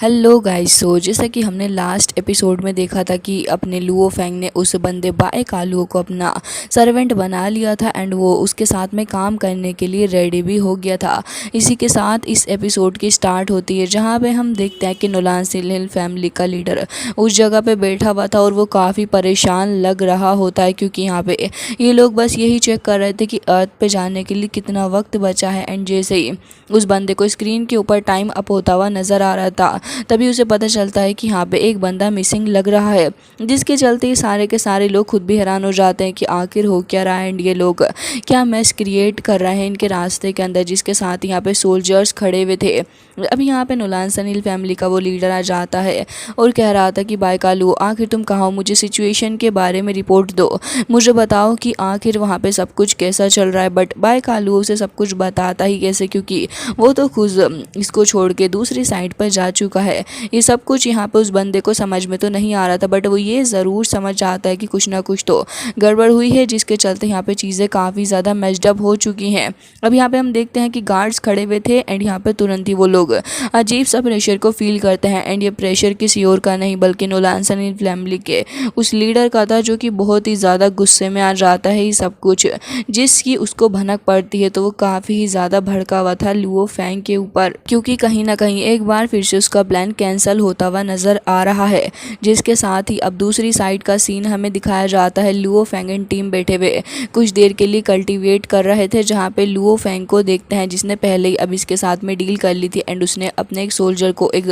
Hello guys. जैसा कि हमने लास्ट एपिसोड में देखा था कि अपने लुओ फेंग ने उस बंदे बाए कालुओ को अपना सर्वेंट बना लिया था एंड वो उसके साथ में काम करने के लिए रेडी भी हो गया था। इसी के साथ इस एपिसोड की स्टार्ट होती है जहां पे हम देखते हैं कि नोलान सिल फैमिली का लीडर उस जगह पे बैठा हुआ था और वो काफ़ी परेशान लग रहा होता है क्योंकि यहाँ पे ये लोग बस यही चेक कर रहे थे कि अर्थ पे जाने के लिए कितना वक्त बचा है। एंड जैसे ही उस बंदे को स्क्रीन के ऊपर टाइम अप होता हुआ नज़र आ रहा था तभी उसे पता चलता है कि यहाँ पे एक बंदा मिसिंग लग रहा है, जिसके चलते ही सारे के सारे लोग खुद भी हैरान हो जाते हैं कि आखिर हो क्या रहा है एंड ये लोग क्या मैस क्रिएट कर रहे हैं इनके रास्ते के अंदर, जिसके साथ यहाँ पे सोल्जर्स खड़े हुए थे। अभी यहाँ पे नोलान सनील फैमिली का वो लीडर आ जाता है और कह रहा था कि बाय कालू आखिर तुम कहाँ हो, मुझे सिचुएशन के बारे में रिपोर्ट दो, मुझे बताओ कि आखिर वहाँ पे सब कुछ कैसा चल रहा है। बट बाय कालू उसे सब कुछ बताता ही कैसे, क्योंकि वो तो खुद इसको छोड़ के दूसरी साइड पर जा चुका है। ये सब कुछ यहाँ पे उस बंदे को समझ में तो नहीं आ रहा था, बट वो ये ज़रूर समझ आता है कि कुछ ना कुछ तो गड़बड़ हुई है, जिसके चलते यहाँ पे चीज़ें काफ़ी ज़्यादा मैच्ड हो चुकी हैं। अब यहाँ पे हम देखते हैं कि गार्ड्स खड़े हुए थे एंड यहाँ पे तुरंत ही वो लोग अजीब सा प्रेशर को फील करते हैं। एंड ये प्रेशर किसी और का नहीं बल्कि नोलान सनील फैमिली के उस लीडर का था, जो कि बहुत ही ज़्यादा गुस्से में आ जाता है ये सब कुछ जिसकी उसको भनक पड़ती है। तो वो काफ़ी ही ज़्यादा भड़का हुआ था लुओ फेंग के ऊपर, क्योंकि कहीं ना कहीं एक बार फिर से उसका प्लान कैंसिल होता हुआ नज़र आ रहा है। जिसके साथ ही अब दूसरी साइड का सीन हमें दिखाया जाता है। लुओ फेंग एंड टीम बैठे हुए कुछ देर के लिए कल्टीवेट कर रहे थे, जहाँ पे लुओ फेंग को देखते हैं जिसने पहले ही अब इसके साथ में डील कर ली थी एंड उसने अपने एक सोल्जर को एक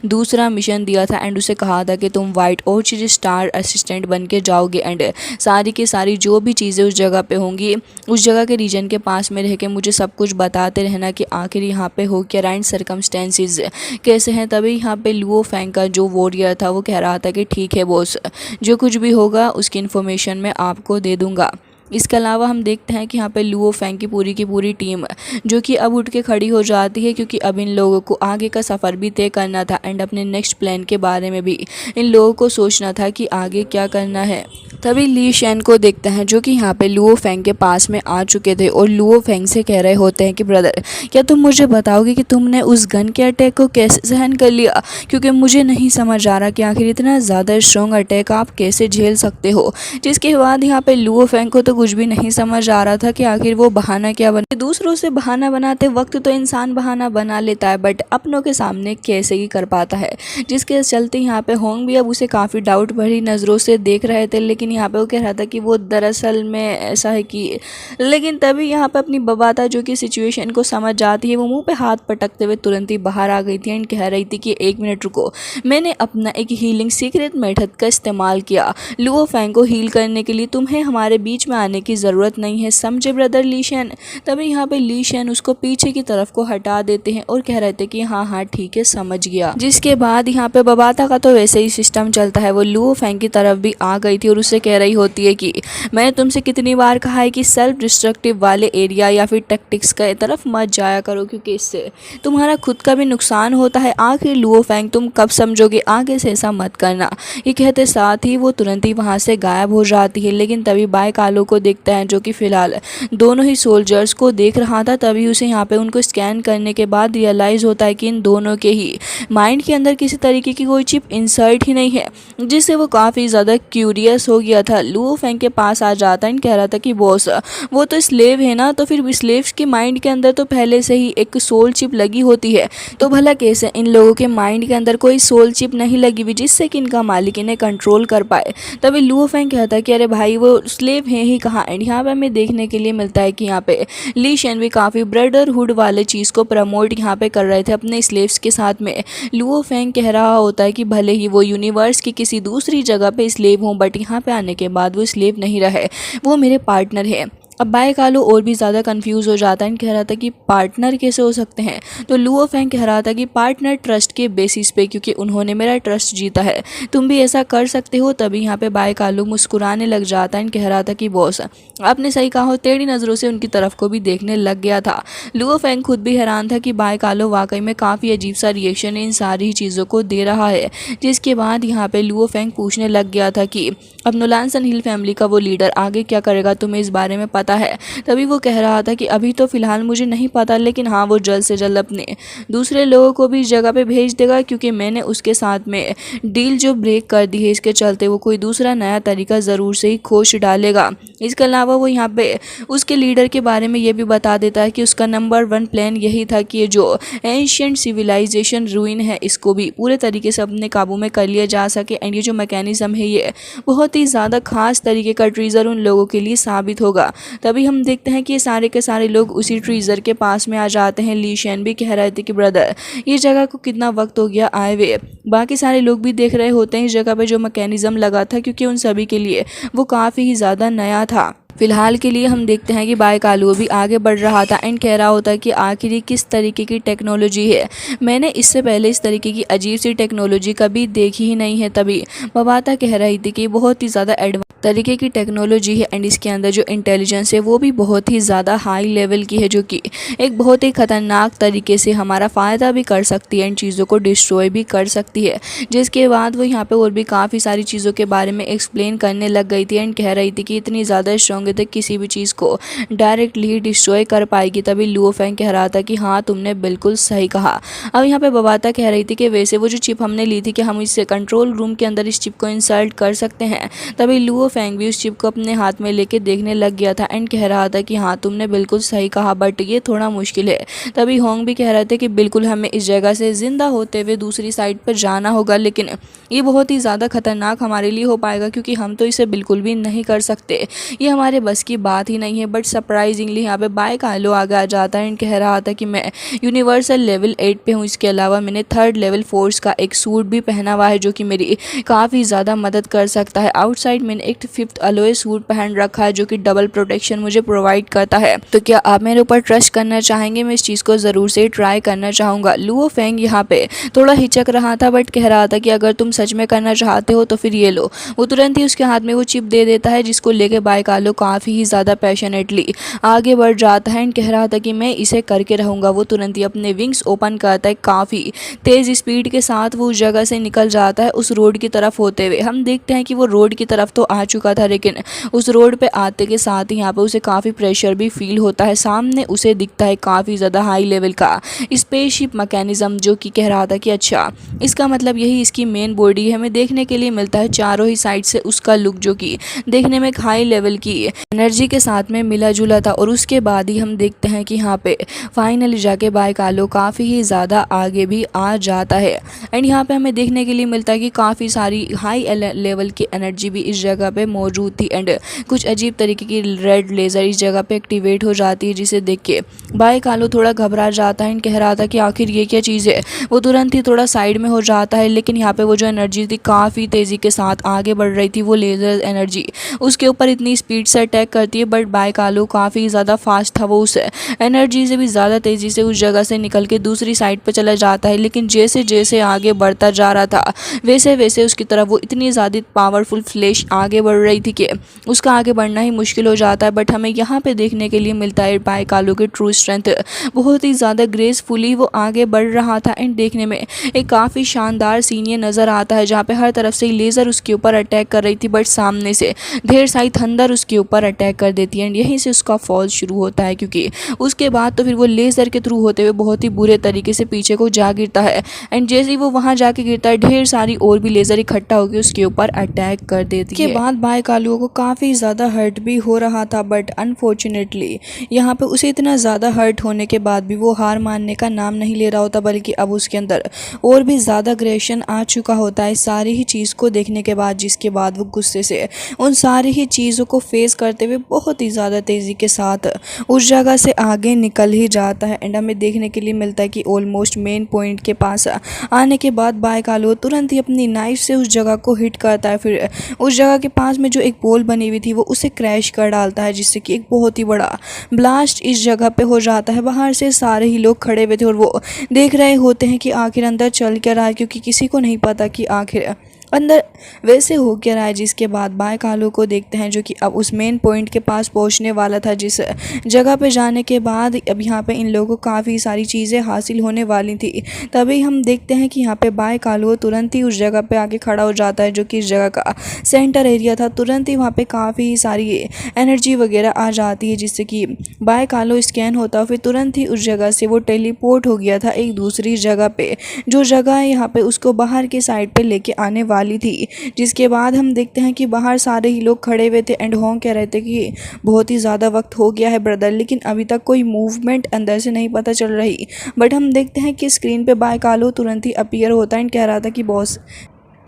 दूसरा मिशन दिया था एंड उसे कहा था कि तुम वाइट ऑर्चिड स्टार असिस्टेंट बन के जाओगे एंड सारी की सारी जो भी चीज़ें उस जगह पे होंगी उस जगह के रीजन के पास में रह के मुझे सब कुछ बताते रहना कि आखिर यहाँ पे हो क्या राइट सर्कमस्टेंसेस कैसे हैं। तभी यहाँ पे लुओ फेंग का जो वॉरियर था वो कह रहा था कि ठीक है बॉस, जो कुछ भी होगा उसकी इन्फॉर्मेशन मैं आपको दे दूंगा। इसके अलावा हम देखते हैं कि यहाँ पे लुओ फेंग की पूरी टीम जो कि अब उठ के खड़ी हो जाती है, क्योंकि अब इन लोगों को आगे का सफ़र भी तय करना था एंड अपने नेक्स्ट प्लान के बारे में भी इन लोगों को सोचना था कि आगे क्या करना है। तभी ली शेन को देखते हैं जो कि यहाँ पे लुओ फेंग के पास में आ चुके थे और लुओ फेंग से कह रहे होते हैं कि ब्रदर, क्या तुम मुझे बताओगे कि तुमने उस गन के अटैक को कैसे सहन कर लिया, क्योंकि मुझे नहीं समझ आ रहा कि आखिर इतना ज़्यादा स्ट्रॉन्ग अटैक आप कैसे झेल सकते हो। जिसके बाद यहाँ पे लुओ फेंग को तो कुछ भी नहीं समझ आ रहा था कि आखिर वो बहाना क्या बने। दूसरों से बहाना बनाते वक्त तो इंसान बहाना बना लेता है, बट अपनों के सामने कैसे ही कर पाता है। जिसके चलते यहाँ पे होंग भी अब उसे काफ़ी डाउट भरी नज़रों से देख रहे थे, लेकिन यहाँ पे वो कह रहा था कि वो दरअसल में ऐसा है कि, लेकिन तभी यहाँ पे अपनी बबाता जो कि सिचुएशन को समझ जाती है वो मुंह पे हाथ पटकते हुए तुरंत ही बाहर आ गई थी एंड कह रही थी कि एक मिनट रुको, मैंने अपना एक हीलिंग सीक्रेट मेथड का इस्तेमाल किया लुओ फेंग को हील करने के लिए, तुम्हें हमारे बीच में आने की ज़रूरत नहीं है, समझे ब्रदर ली शेन। तभी यहाँ पे ली शेन उसको पीछे की तरफ को हटा देते हैं और कह रहे थे कि हाँ हाँ ठीक है समझ गया। जिसके बाद यहाँ पे बबाता का तो वैसे ही सिस्टम चलता है, वो लुओ फेंग की तरफ भी आ गई थी और उससे कह रही होती है कि मैंने तुमसे कितनी बार कहा है कि सेल्फ डिस्ट्रक्टिव वाले एरिया या फिर टैक्टिक्स के तरफ मत जाया करो, क्योंकि इससे तुम्हारा खुद का भी नुकसान होता है। आखिर लुओ फेंग तुम कब समझोगे, आगे से ऐसा मत करना। ये कहते साथ ही वो तुरंत ही वहाँ से गायब हो जाती है। लेकिन तभी बाय कालो को देखता है जो कि फिलहाल दोनों ही सोल्जर्स को देख रहा था। तभी उसे यहाँ पे उनको स्कैन करने के बाद रियलाइज़ होता है कि इन दोनों के ही माइंड के अंदर किसी तरीके की कोई चिप इंसर्ट ही नहीं है, जिससे वो काफ़ी ज़्यादा क्यूरियस हो गया था। लुओ फेंग के पास आ जाता है, कह रहा था कि बॉस वो तो स्लेव है ना, तो फिर स्लेव्स के माइंड के अंदर तो पहले से ही एक सोल चिप लगी होती है, तो भला कैसे इन लोगों के माइंड के अंदर कोई सोल चिप नहीं लगी हुई जिससे कि इनका मालिक इन्हें कंट्रोल कर पाए। तभी लुओ फेंग कहता है कि अरे भाई वो स्लेव हैं ही कहाँ। एंड यहाँ पे हमें देखने के लिए मिलता है कि यहाँ पे ली शेन भी काफ़ी ब्रदरहुड वाले चीज़ को प्रमोट यहाँ पे कर रहे थे अपने स्लेव्स के साथ में। लुओ फेंग कह रहा होता है कि भले ही वो यूनिवर्स की किसी दूसरी जगह पे स्लेव हों, बट यहाँ पे आने के बाद वो स्लेव नहीं रहे, वो मेरे पार्टनर है। अब बाय कालो और भी ज़्यादा कंफ्यूज हो जाता है, कह रहा था कि पार्टनर कैसे हो सकते हैं। तो लुओ फेंग कह रहा था कि पार्टनर ट्रस्ट के बेसिस पे, क्योंकि उन्होंने मेरा ट्रस्ट जीता है, तुम भी ऐसा कर सकते हो। तभी यहाँ पे बाय कालो मुस्कुराने लग जाता है, कह रहा था कि बॉस आपने सही कहा, टेढ़ी नज़रों से उनकी तरफ को भी देखने लग गया था। लुओ फेंग खुद भी हैरान था कि बाय कालो वाकई में काफ़ी अजीब सा रिएक्शन इन सारी चीज़ों को दे रहा है। जिसके बाद यहाँ पे लुओ फेंग पूछने लग गया था कि अब नोलान सनील फैमिली का वो लीडर आगे क्या करेगा, तुम्हें इस बारे में पता जाता है। तभी वो कह रहा था कि अभी तो फ़िलहाल मुझे नहीं पता, लेकिन हाँ, वो जल्द से जल्द अपने दूसरे लोगों को भी इस जगह पे भेज देगा, क्योंकि मैंने उसके साथ में डील जो ब्रेक कर दी है, इसके चलते वो कोई दूसरा नया तरीका ज़रूर से ही खोज डालेगा। इसके अलावा वो यहाँ पे उसके लीडर के बारे में ये भी बता देता है कि उसका नंबर 1 प्लान यही था कि ये जो एंशियंट सिविलाइजेशन रूइन है, इसको भी पूरे तरीके से अपने काबू में कर लिया जा सके। एंड ये जो मैकेनिज्म है, ये बहुत ही ज़्यादा खास तरीके का ट्रीजर उन लोगों के लिए साबित होगा। तभी हम देखते हैं कि ये सारे के सारे लोग उसी ट्रीजर के पास में आ जाते हैं। ली शेन भी कह रहे थे कि ब्रदर, ये जगह को कितना वक्त हो गया आए हुए। बाकी सारे लोग भी देख रहे होते हैं इस जगह पे जो मैकेनिज्म लगा था, क्योंकि उन सभी के लिए वो काफ़ी ही ज़्यादा नया था। फिलहाल के लिए हम देखते हैं कि बायकालू भी आगे बढ़ रहा था एंड कह रहा होता है कि आखिर ये किस तरीके की टेक्नोलॉजी है, मैंने इससे पहले इस तरीके की अजीब सी टेक्नोलॉजी कभी देखी ही नहीं है। तभी बबाता कह रही थी कि बहुत ही ज़्यादा एडवांस तरीके की टेक्नोलॉजी है एंड इसके अंदर जो इंटेलिजेंस है वो भी बहुत ही ज़्यादा हाई लेवल की है, जो कि एक बहुत ही ख़तरनाक तरीके से हमारा फ़ायदा भी कर सकती है एंड चीज़ों को डिस्ट्रॉय भी कर सकती है। जिसके बाद वो यहाँ पे और भी काफ़ी सारी चीज़ों के बारे में एक्सप्लेन करने लग गई थी एंड कह रही थी कि इतनी ज़्यादा स्ट्रॉन्ग है, किसी भी चीज़ को डायरेक्टली डिस्ट्रॉय कर पाएगी। तभी लुओ फेंग कह रहा था कि हाँ, तुमने बिल्कुल सही कहा। अब यहाँ पे बबाता कह रही थी कि वैसे वो जो चिप हमने ली थी कि हम इससे कंट्रोल रूम के अंदर इस चिप को इंसर्ट कर सकते हैं। तभी लुओ फेंग भी उस चिप को अपने हाथ में लेके देखने लग गया था एंड कह रहा था कि हाँ, तुमने बिल्कुल सही कहा, बट ये थोड़ा मुश्किल है। तभी होंग भी कह रहे थे कि बिल्कुल हमें इस जगह से जिंदा होते हुए दूसरी साइड पर जाना होगा, लेकिन ये बहुत ही ज़्यादा खतरनाक हमारे लिए हो पाएगा, क्योंकि हम तो इसे बिल्कुल भी नहीं कर सकते, ये हमारे बस की बात ही नहीं है। बट सरप्राइजिंगली यहाँ पे बायकालू आगे आ जाता है एंड कह रहा था कि मैं यूनिवर्सल लेवल 8 पे हूँ। इसके अलावा मैंने 3rd लेवल फोर्स का एक सूट भी पहना हुआ है, जो कि मेरी काफ़ी ज़्यादा मदद कर सकता है। आउटसाइड मैंने एक 5th अलॉय सूट पहन रखा है, जो कि डबल प्रोटेक्शन मुझे प्रोवाइड करता है। तो क्या आप मेरे ऊपर ट्रस्ट करना चाहेंगे? मैं इस चीज़ को ज़रूर से ट्राई करना चाहूँगा। लुओ फेंग यहाँ पे थोड़ा हिचक रहा था, बट कह रहा था कि अगर तुम सच में करना चाहते हो तो फिर ये लो। वो तुरंत ही उसके हाथ में वो चिप दे देता है, जिसको लेके बायकालू काफ़ी ही ज़्यादा पैशनेटली आगे बढ़ जाता है एंड कह रहा था कि मैं इसे करके रहूँगा। वो तुरंत ही अपने विंग्स ओपन करता है, काफ़ी तेज़ स्पीड के साथ वो उस जगह से निकल जाता है उस रोड की तरफ होते हुए। हम देखते हैं कि वो रोड की तरफ तो आ चुका था, लेकिन उस रोड पे आते के साथ ही यहाँ पे उसे काफ़ी प्रेशर भी फील होता है। सामने उसे दिखता है काफ़ी ज़्यादा हाई लेवल का स्पेसशिप मैकेनिज्म, जो कि कह रहा था कि अच्छा, इसका मतलब यही इसकी मेन बॉडी है। हमें देखने के लिए मिलता है चारों ही साइड से उसका लुक, जो कि देखने में एक हाई लेवल की एनर्जी के साथ में मिला जुला था। और उसके बाद ही हम देखते हैं कि यहाँ पे फाइनली जाके बायकालू काफ़ी ही ज़्यादा आगे भी आ जाता है एंड यहाँ पे हमें देखने के लिए मिलता है कि काफ़ी सारी हाई लेवल की एनर्जी भी इस जगह पे मौजूद थी एंड कुछ अजीब तरीके की रेड लेज़र इस जगह पे एक्टिवेट हो जाती है, जिसे देख के बायकालू थोड़ा घबरा जाता है एंड कह रहा था कि आखिर ये क्या चीज़ है। वो तुरंत ही थोड़ा साइड में हो जाता है, लेकिन यहाँ पे वो जो एनर्जी थी काफ़ी तेज़ी के साथ आगे बढ़ रही थी। वो लेज़र एनर्जी उसके ऊपर इतनी स्पीड से अटैक करती है, बट बायकालू काफ़ी ज़्यादा फास्ट था। वो उस एनर्जी से भी ज़्यादा तेज़ी से उस जगह से निकल के दूसरी साइड पर चला जाता है, लेकिन जैसे जैसे आगे बढ़ता जा रहा था वैसे वैसे उसकी तरफ वो इतनी ज़्यादा पावरफुल फ्लैश आगे बढ़ रही थी कि उसका आगे बढ़ना ही मुश्किल हो जाता है। बट हमें यहाँ पे देखने के लिए मिलता है बायकालू की ट्रू स्ट्रेंथ, बहुत ही ज़्यादा ग्रेसफुली वो आगे बढ़ रहा था एंड देखने में एक काफ़ी शानदार सीन ये नज़र आता है, जहाँ पे हर तरफ से लेज़र उसके ऊपर अटैक कर रही थी, बट सामने से ढेर सारी थंडर उसके ऊपर अटैक कर देती है एंड यहीं से उसका फॉल शुरू होता है, क्योंकि उसके बाद तो फिर वो लेज़र के थ्रू होते हुए बहुत ही बुरे तरीके से पीछे को जा गिरता है एंड जैसे ही वो वहाँ जाके गिरता है, ढेर सारी और भी लेज़र इकट्ठा होकर उसके ऊपर अटैक कर देती है। के बाद बायकालू को काफ़ी ज़्यादा हर्ट भी हो रहा था, बट अनफॉर्चुनेटली यहाँ पे उसे इतना ज़्यादा हर्ट होने के बाद भी वो हार मानने का नाम नहीं ले रहा होता, बल्कि अब उसके अंदर और भी ज़्यादा अग्रेशन आ चुका होता है सारी ही चीज़ को देखने के बाद, जिसके बाद वो गुस्से से उन सारी ही चीज़ों को फेस करते हुए बहुत ही ज़्यादा तेज़ी के साथ उस जगह से आगे निकल ही जाता है एंड हमें देखने के लिए मिलता है कि ऑलमोस्ट मेन पॉइंट के पास आने के बाद बायकालू तुरंत ही अपनी नाइफ से उस जगह को हिट करता है। फिर उस जगह के पास में जो एक पोल बनी हुई थी वो उसे क्रैश कर डालता है, जिससे कि एक बहुत ही बड़ा ब्लास्ट इस जगह पे हो जाता है। बाहर से सारे ही लोग खड़े हुए थे और वो देख रहे होते हैं कि आखिर अंदर चल क्या रहा है, क्योंकि किसी को नहीं पता कि आखिर अंदर वैसे हो क्या रहा है, जिसके बाद बाइक आलू को देखते हैं जो कि अब उस मेन पॉइंट के पास पहुंचने वाला था, जिस जगह पे जाने के बाद अब यहाँ पे इन लोगों को काफ़ी सारी चीज़ें हासिल होने वाली थी। तभी हम देखते हैं कि यहाँ पे बाइक आलू तुरंत ही उस जगह पे आके खड़ा हो जाता है जो कि इस जगह का सेंटर एरिया था। तुरंत ही वहाँ पे काफ़ी सारी एनर्जी वगैरह आ जाती है, जिससे कि बाइक आलू स्कैन होता है, फिर तुरंत ही उस जगह से वो टेलीपोर्ट हो गया था एक दूसरी जगह पे, जो जगह है यहाँ पे उसको बाहर के साइड पे लेके आने वाली थी। जिसके बाद हम देखते हैं कि बाहर सारे ही लोग खड़े हुए थे एंड होंग कह रहे थे कि बहुत ही ज़्यादा वक्त हो गया है ब्रदर, लेकिन अभी तक कोई मूवमेंट अंदर से नहीं पता चल रही। बट हम देखते हैं कि स्क्रीन पे बाइक आलू तुरंत ही अपीयर होता है एंड कह रहा था कि बॉस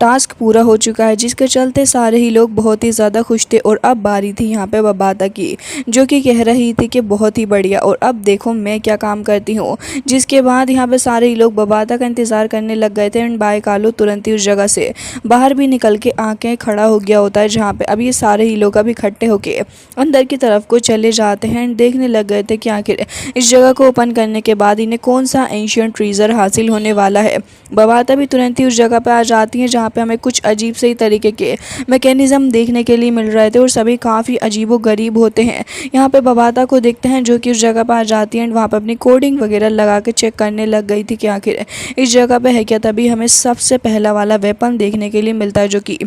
टास्क पूरा हो चुका है, जिसके चलते सारे ही लोग बहुत ही ज़्यादा खुश थे। और अब बारी थी यहाँ पे बबाता की, जो कि कह रही थी कि बहुत ही बढ़िया और अब देखो मैं क्या काम करती हूँ। जिसके बाद यहाँ पे सारे ही लोग बबाता का इंतज़ार करने लग गए थे एंड बाइक आलू तुरंत ही उस जगह से बाहर भी निकल के आके खड़ा हो गया होता है, जहाँ पे अब ये सारे ही लोग अभी इकट्ठे होके अंदर की तरफ को चले जाते हैं एंड देखने लग गए थे कि आखिर इस जगह को ओपन करने के बाद इन्हें कौन सा एंशियंट ट्रीजर हासिल होने वाला है। बबाता भी तुरंत ही उस जगह पे आ जाती हैं, जहाँ पे हमें कुछ अजीब से ही तरीके के मैकेनिज्म देखने के लिए मिल रहे थे और सभी काफ़ी अजीबो गरीब होते हैं। यहाँ पे बबाता को देखते हैं जो कि उस जगह पर आ जाती है एंड वहाँ पर अपनी कोडिंग वगैरह लगा के चेक करने लग गई थी कि आखिर इस जगह पे है क्या। तभी हमें सबसे पहला वाला वेपन देखने के लिए मिलता है, जो कि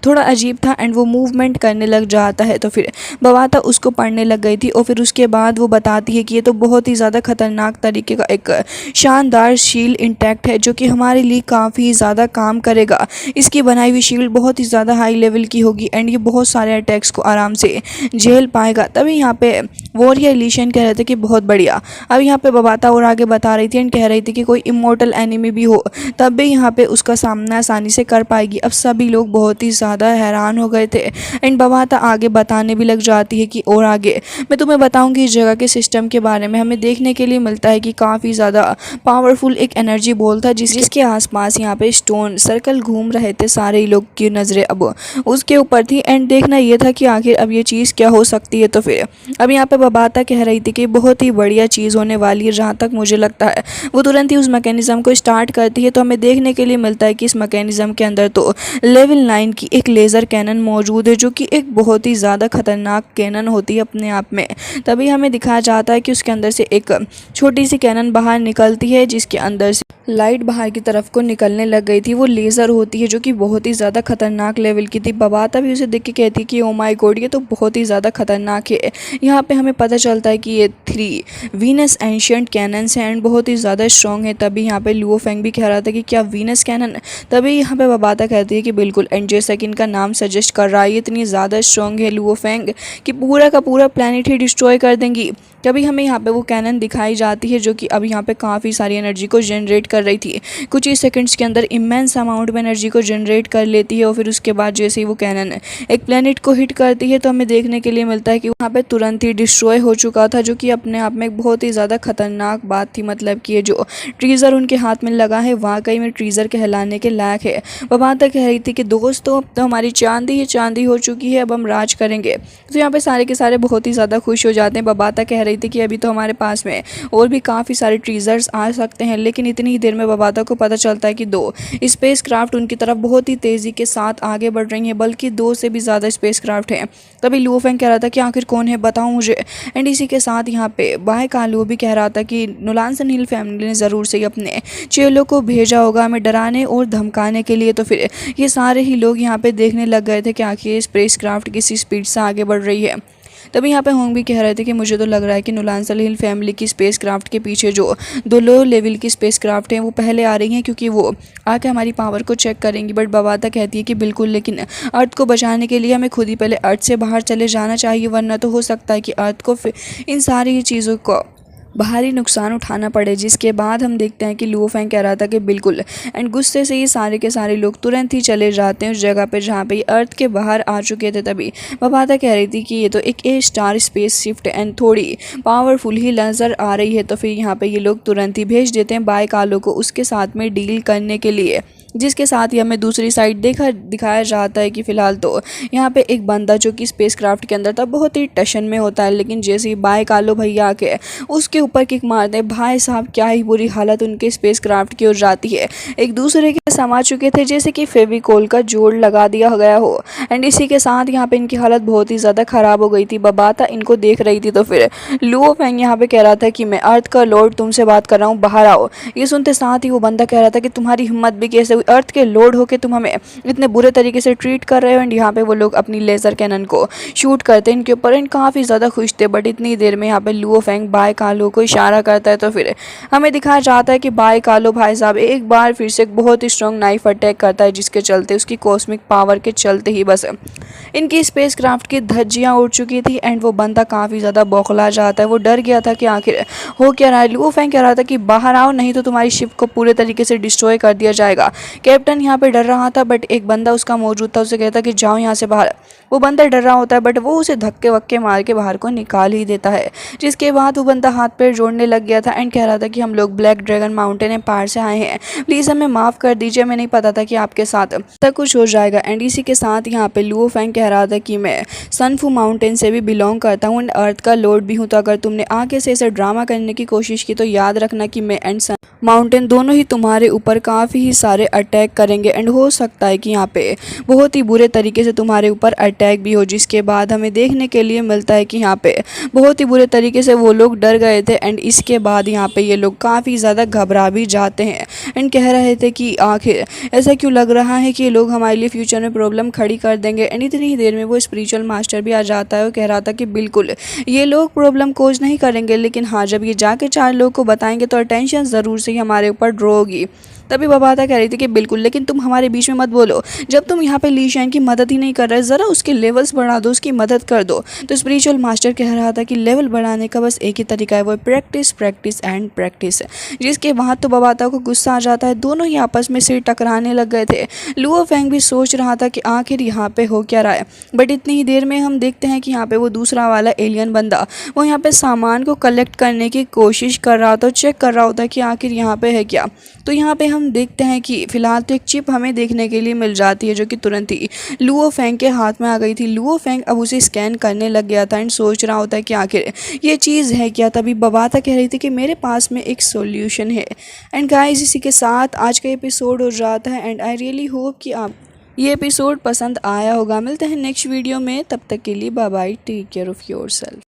थोड़ा अजीब था एंड वो मूवमेंट करने लग जाता है। तो फिर बबाता उसको पढ़ने लग गई थी और फिर उसके बाद वो बताती है कि ये तो बहुत ही ज़्यादा खतरनाक तरीके का एक शानदार शील्ड इंटैक्ट है, जो कि हमारे लिए काफ़ी ज़्यादा काम करेगा। इसकी बनाई हुई शील्ड बहुत ही ज़्यादा हाई लेवल की होगी एंड ये बहुत सारे अटैक्स को आराम से झेल पाएगा। तभी यहाँ पे वॉरियर एलिशन कह रहे थे कि बहुत बढ़िया। अब यहाँ पे बबाता और आगे बता रही थी एंड कह रही थी कि कोई इमोर्टल एनिमी भी हो तब भी यहाँ पे उसका सामना आसानी से कर पाएगी। अब सभी लोग बहुत ही ज़्यादा हैरान हो गए थे एंड बबाता आगे बताने भी लग जाती है कि और आगे मैं तुम्हें बताऊंगी इस जगह के सिस्टम के बारे में। हमें देखने के लिए मिलता है कि काफ़ी ज़्यादा पावरफुल एक एनर्जी बॉल था, जिसके आसपास यहाँ पे स्टोन सर्कल घूम रहे थे। सारे ही लोग की नज़रें अब उसके ऊपर थी एंड देखना ये था कि आखिर अब ये चीज़ क्या हो सकती है। तो फिर अब यहाँ पे बबाता कह रही थी कि बहुत ही बढ़िया चीज़ होने वाली है। जहाँ तक मुझे लगता है वो तुरंत ही उस मैकेनिज्म को स्टार्ट करती है। तो हमें देखने के लिए मिलता है कि इस मैकेनिज्म के अंदर तो लेवल 9 की एक लेज़र कैनन मौजूद है, जो कि एक बहुत ही ज़्यादा खतरनाक कैनन होती है अपने आप में। तभी हमें दिखाया जाता है कि उसके अंदर से एक छोटी सी कैनन बाहर निकलती है, जिसके अंदर से लाइट बाहर की तरफ को निकलने लग गई थी। वो लेज़र होती है जो कि बहुत ही ज़्यादा खतरनाक लेवल की थी। बबाता भी उसे देख के कहती है कि ओ माय गॉड ये तो बहुत ही ज़्यादा खतरनाक है। यहाँ पे हमें पता चलता है कि ये 3 वीनस एंशियंट कैनन्स हैं एंड बहुत ही ज़्यादा स्ट्रॉन्ग है। तभी यहाँ पे लुओ फेंग भी कह रहा था कि क्या वीनस कैनन। तभी यहाँ पे बबाता कहती है कि बिल्कुल, एंड जैसा कि इनका नाम सजेस्ट कर रहा है इतनी ज़्यादा स्ट्रॉन्ग है लुओ फेंग कि पूरा का पूरा प्लानट ही डिस्ट्रॉय कर देंगी। तभी हमें यहाँ पे वो कैनन दिखाई जाती है, जो कि अब यहाँ पे काफ़ी सारी एनर्जी को जनरेट कर रही थी। कुछ ही सेकंड्स के अंदर इमेंस अमाउंट में एनर्जी को जनरेट कर लेती है और फिर उसके बाद जैसे ही वो कैनन एक प्लेनेट को हिट करती है तो हमें देखने के लिए मिलता है कि वहाँ पे तुरंत ही डिस्ट्रॉय हो चुका था, जो कि अपने आप में एक बहुत ही ज़्यादा खतरनाक बात थी। मतलब कि ये जो ट्रीज़र उनके हाथ में लगा है वाकई में ट्रीज़र कहलाने के लायक है। बबाता कह रही थी कि दोस्तों अब तो हमारी चांदी ही चांदी हो चुकी है, अब हम राज करेंगे। तो यहाँ पे सारे के सारे बहुत ही ज़्यादा खुश हो जाते हैं। बबाता कह रही थी कि अभी तो हमारे पास में और भी काफ़ी सारे ट्रीजर्स आ सकते हैं, लेकिन इतनी ही देर में बबाता को पता चलता है कि 2 स्पेस क्राफ्ट उनकी तरफ बहुत ही तेज़ी के साथ आगे बढ़ रही हैं, बल्कि 2 से भी ज़्यादा स्पेस क्राफ्ट हैं। तभी लुओ फेंग कह रहा था कि आखिर कौन है बताओ मुझे। एंड इसी के साथ यहाँ पे बाय कालू भी कह रहा था कि नुलानसन हिल फैमिली ने ज़रूर से अपने चेलों को भेजा होगा हमें डराने और धमकाने के लिए। तो फिर ये सारे ही लोग यहाँ पे देखने लग गए थे कि आखिर स्पेस क्राफ्ट किसी स्पीड से आगे बढ़ रही है। तभी यहाँ पे होंग भी कह रहे थे कि मुझे तो लग रहा है कि नुलानसल हिल फैमिली की स्पेस क्राफ्ट के पीछे जो 2 लो लेवल की स्पेस क्राफ्ट हैं वो पहले आ रही हैं, क्योंकि वो आके हमारी पावर को चेक करेंगी। बट बबाता कहती है कि बिल्कुल, लेकिन अर्थ को बचाने के लिए हमें खुद ही पहले अर्थ से बाहर चले जाना चाहिए, वरना तो हो सकता है कि अर्थ को इन सारी चीज़ों को भारी नुकसान उठाना पड़े। जिसके बाद हम देखते हैं कि लुओ फेंग कह रहा था कि बिल्कुल, एंड गुस्से से ये सारे के सारे लोग तुरंत ही चले जाते हैं उस जगह पे जहाँ पे ये अर्थ के बाहर आ चुके थे। तभी बबाता कह रही थी कि ये तो एक ए स्टार स्पेस शिफ्ट एंड थोड़ी पावरफुल ही नज़र आ रही है। तो फिर यहाँ पे ये लोग तुरंत ही भेज देते हैं बाय कालो को उसके साथ में डील करने के लिए। जिसके साथ ही हमें दूसरी साइड दिखाया जाता है कि फ़िलहाल तो यहाँ पे एक बंदा जो कि स्पेसक्राफ्ट के अंदर था बहुत ही टेंशन में होता है, लेकिन जैसे ही बाय कालो भैया आके उसके ऊपर किक मारते हैं, भाई साहब क्या ही बुरी हालत उनके स्पेसक्राफ्ट की हो जाती है। एक दूसरे के समा चुके थे जैसे कि फेविकोल का जोड़ लगा दिया गया हो। एंड इसी के साथ यहाँ पे इनकी हालत बहुत ही ज़्यादा ख़राब हो गई थी। बबाता इनको देख रही थी तो फिर लुओ फेंग यहाँ पे कह रहा था कि मैं अर्थ का लॉर्ड तुमसे बात कर रहा हूँ, बाहर आओ। ये सुनते साथ ही वो बंदा कह रहा था कि तुम्हारी हिम्मत भी कैसे हुई, अर्थ के लॉर्ड होके तुम हमें इतने बुरे तरीके से ट्रीट कर रहे हो। एंड यहाँ पे वो लोग अपनी लेज़र कैनन को शूट करते हैं इनके ऊपर। एंड काफ़ी ज़्यादा खुश थे, बट इतनी देर में यहाँ पे लुओ फेंग बाय कालो को इशारा करता है तो फिर हमें दिखाया जाता है कि बाय कालो भाई साहब एक बार फिर से एक बहुत ही स्ट्रॉन्ग नाइफ अटैक करता है, जिसके चलते उसकी कॉस्मिक पावर के चलते ही बस इनकी स्पेसक्राफ्ट की धज्जियाँ उड़ चुकी थी। एंड वो बंदा काफ़ी ज़्यादा बौखला जाता है, वो डर गया था कि आखिर हो क्या रहा है। लुओ फेंग कह रहा था कि बाहर आओ नहीं तो तुम्हारी शिप को पूरे तरीके से डिस्ट्रॉय कर दिया जाएगा। कैप्टन यहाँ पे डर रहा था, बट एक बंदा उसका मौजूद था, उसे कहता कि जाओ यहाँ से बाहर। वो बंदा डर रहा होता है, बट वो उसे धक्के वक्के मार के बाहर को निकाल ही देता है। जिसके बाद वो बंदा हाथ पैर जोड़ने लग गया था एंड कह रहा था कि हम लोग ब्लैक ड्रैगन माउंटेन एम्पायर से आए हैं, प्लीज़ हमें माफ़ कर दीजिए, मैं नहीं पता था कि आपके साथ तक कुछ हो जाएगा। एंड इसी के साथ यहाँ पे लुओ फेंग कह रहा था कि मैं सनफू माउंटेन से भी बिलोंग करता हूँ एंड अर्थ का लॉर्ड भी हूँ, तो अगर तुमने आगे से इसे ड्रामा करने की कोशिश की तो याद रखना कि मैं एंड सन माउंटेन दोनों ही तुम्हारे ऊपर काफ़ी ही सारे अटैक करेंगे। एंड हो सकता है कि यहाँ पे बहुत ही बुरे तरीके से तुम्हारे ऊपर अटैक भी हो। जिसके बाद हमें देखने के लिए मिलता है कि यहाँ पे बहुत ही बुरे तरीके से वो लोग डर गए थे। एंड इसके बाद यहाँ पे ये लोग काफ़ी ज़्यादा घबरा भी जाते हैं एंड कह रहे थे कि आखिर ऐसा क्यों लग रहा है कि ये लोग हमारे लिए फ्यूचर में प्रॉब्लम खड़ी कर देंगे। एंड इतनी ही देर में वो स्पिरिचुअल मास्टर भी आ जाता है और कह रहा था कि बिल्कुल ये लोग प्रॉब्लम कोज नहीं करेंगे, लेकिन हाँ जब ये जाके 4 लोग को बताएंगे तो अटेंशन ज़रूर से ही हमारे ऊपर ड्रॉ होगी। तभी बबाता कह रही थी कि बिल्कुल, लेकिन तुम हमारे बीच में मत बोलो, जब तुम यहाँ पे ली शैन की मदद ही नहीं कर रहे, ज़रा उसके लेवल्स बढ़ा दो, उसकी मदद कर दो। तो स्पिरिचुअल मास्टर कह रहा था कि लेवल बढ़ाने का बस एक ही तरीका है, वो प्रैक्टिस प्रैक्टिस एंड प्रैक्टिस। जिसके बाद तो बबाता को गुस्सा आ जाता है, दोनों ही आपस में सिर टकराने लग गए थे। लुओ फेंग भी सोच रहा था कि आखिर यहाँ पे हो क्या रहा है, बट इतनी ही देर में हम देखते हैं कि यहाँ पे वो दूसरा वाला एलियन बंदा वो यहाँ पे सामान को कलेक्ट करने की कोशिश कर रहा था, चेक कर रहा होता कि आखिर यहाँ पे है क्या। तो यहाँ पे हम देखते हैं कि फ़िलहाल तो एक चिप हमें देखने के लिए मिल जाती है जो कि तुरंत ही लुओ फेंग के हाथ में आ गई थी। लुओ फेंग अब उसे स्कैन करने लग गया था एंड सोच रहा होता है कि आखिर ये चीज़ है क्या। तभी बबाता कह रही थी कि मेरे पास में एक सॉल्यूशन है। एंड गाइस इसी के साथ आज का एपिसोड हो जाता है एंड आई रियली होप कि आप ये एपिसोड पसंद आया होगा। मिलते हैं नेक्स्ट वीडियो में, तब तक के लिए bye bye, take care of yourself.